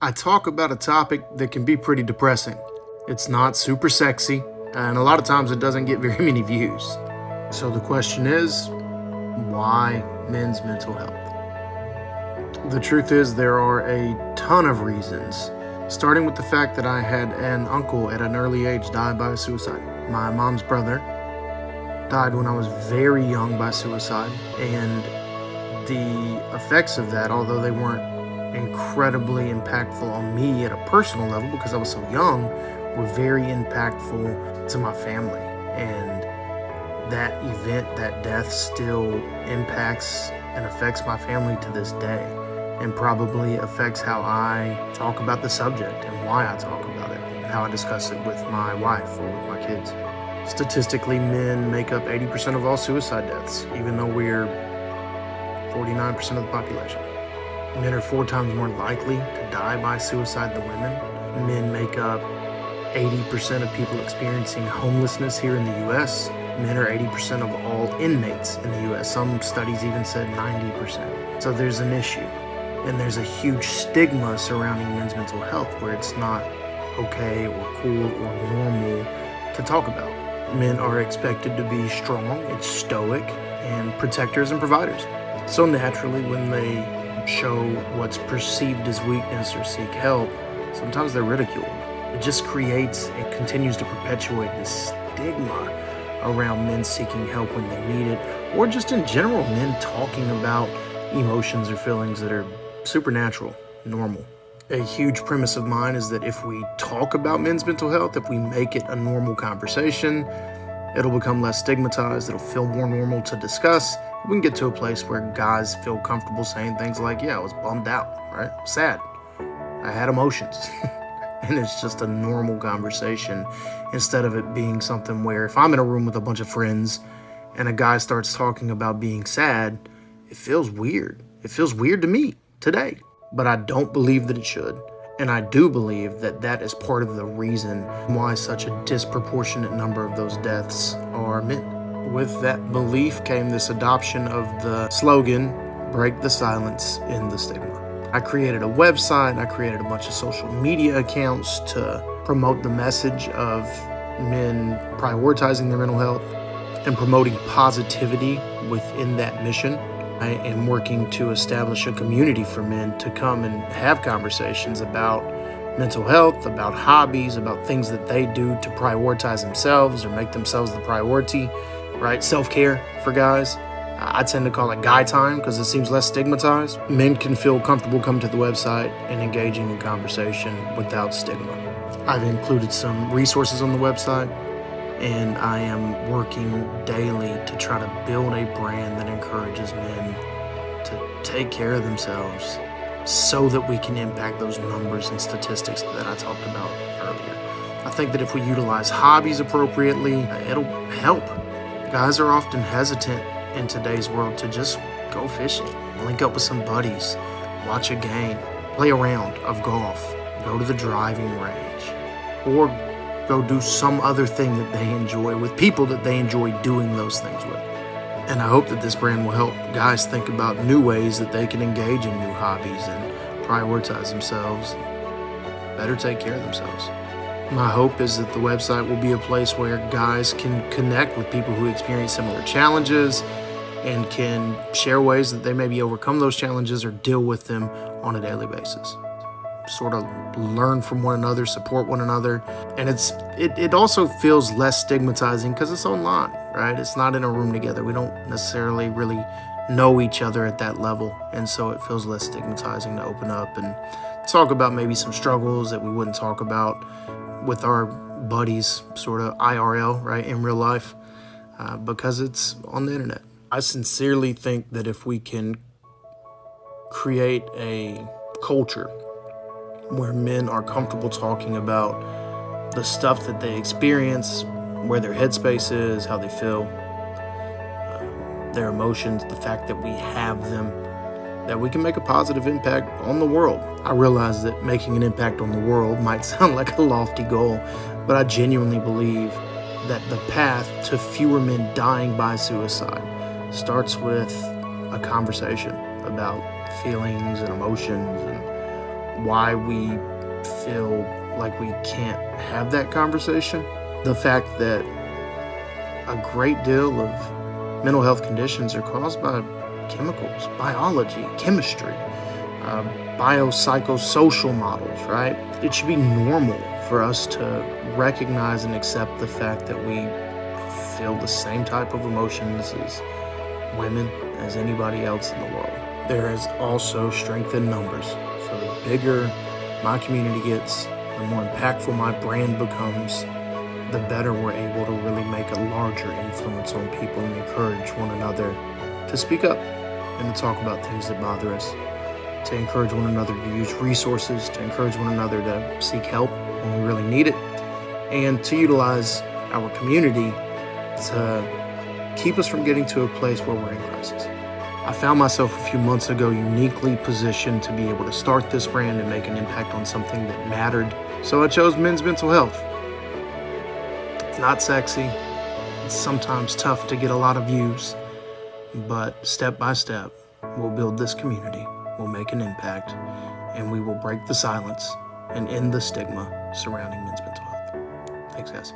I talk about a topic that can be pretty depressing. It's not super sexy, and a lot of times it doesn't get very many views. So the question is, why men's mental health? The truth is there are a ton of reasons, starting with the fact that I had an uncle at an early age die by suicide. My mom's brother died when I was very young by suicide, and the effects of that, although they weren't incredibly impactful on me at a personal level because I was so young, were very impactful to my family. And that event, that death, still impacts and affects my family to this day, and probably affects how I talk about the subject and why I talk about it, and how I discuss it with my wife or with my kids. Statistically, men make up 80% of all suicide deaths, even though we're 49% of the population. Men are 4 times more likely to die by suicide than women. Men make up 80% of people experiencing homelessness here in the US. Men are 80% of all inmates in the US. Some studies even said 90%. So there's an issue. And there's a huge stigma surrounding men's mental health where it's not okay or cool or normal to talk about. Men are expected to be strong, it's stoic, and protectors and providers. So naturally, when they show what's perceived as weakness or seek help, sometimes they're ridiculed. It just creates and continues to perpetuate this stigma around men seeking help when they need it, or just in general, men talking about emotions or feelings that are supernatural, normal. A huge premise of mine is that if we talk about men's mental health, if we make it a normal conversation, it'll become less stigmatized, it'll feel more normal to discuss. We can get to a place where guys feel comfortable saying things like, yeah, I was bummed out, right? Sad. I had emotions. And it's just a normal conversation instead of it being something where if I'm in a room with a bunch of friends and a guy starts talking about being sad, it feels weird. It feels weird to me today, but I don't believe that it should. And I do believe that that is part of the reason why such a disproportionate number of those deaths are men. With that belief came this adoption of the slogan, break the silence in the stigma. I created a website, I created a bunch of social media accounts to promote the message of men prioritizing their mental health and promoting positivity within that mission. I am working to establish a community for men to come and have conversations about mental health, about hobbies, about things that they do to prioritize themselves or make themselves the priority, right? Self-care for guys. I tend to call it guy time because it seems less stigmatized. Men can feel comfortable coming to the website and engaging in conversation without stigma. I've included some resources on the website, and I am working daily to try to build a brand that encourages men to take care of themselves so that we can impact those numbers and statistics that I talked about earlier. I think that if we utilize hobbies appropriately, it'll help. Guys are often hesitant in today's world to just go fishing, link up with some buddies, watch a game, play a round of golf, go to the driving range, or go do some other thing that they enjoy with people that they enjoy doing those things with. And I hope that this brand will help guys think about new ways that they can engage in new hobbies and prioritize themselves and better take care of themselves. My hope is that the website will be a place where guys can connect with people who experience similar challenges and can share ways that they maybe overcome those challenges or deal with them on a daily basis. Sort of learn from one another, support one another. And it also feels less stigmatizing because it's online, right? It's not in a room together. We don't necessarily really know each other at that level. And so it feels less stigmatizing to open up and talk about maybe some struggles that we wouldn't talk about with our buddies, sort of IRL, right, in real life, because it's on the internet. I sincerely think that if we can create a culture where men are comfortable talking about the stuff that they experience, where their headspace is, how they feel, their emotions, the fact that we have them, that we can make a positive impact on the world. I realize that making an impact on the world might sound like a lofty goal, but I genuinely believe that the path to fewer men dying by suicide starts with a conversation about feelings and emotions and why we feel like we can't have that conversation. The fact that a great deal of mental health conditions are caused by chemicals, biology, chemistry, biopsychosocial models, right? It should be normal for us to recognize and accept the fact that we feel the same type of emotions as women, as anybody else in the world. There is also strength in numbers. So the bigger my community gets, the more impactful my brand becomes, the better we're able to really make a larger influence on people and encourage one another to speak up and to talk about things that bother us, to encourage one another to use resources, to encourage one another to seek help when we really need it, and to utilize our community to keep us from getting to a place where we're in crisis. I found myself a few months ago uniquely positioned to be able to start this brand and make an impact on something that mattered. So I chose men's mental health. It's not sexy. It's sometimes tough to get a lot of views, but step by step, we'll build this community, we'll make an impact, and we will break the silence and end the stigma surrounding men's mental health. Thanks, guys.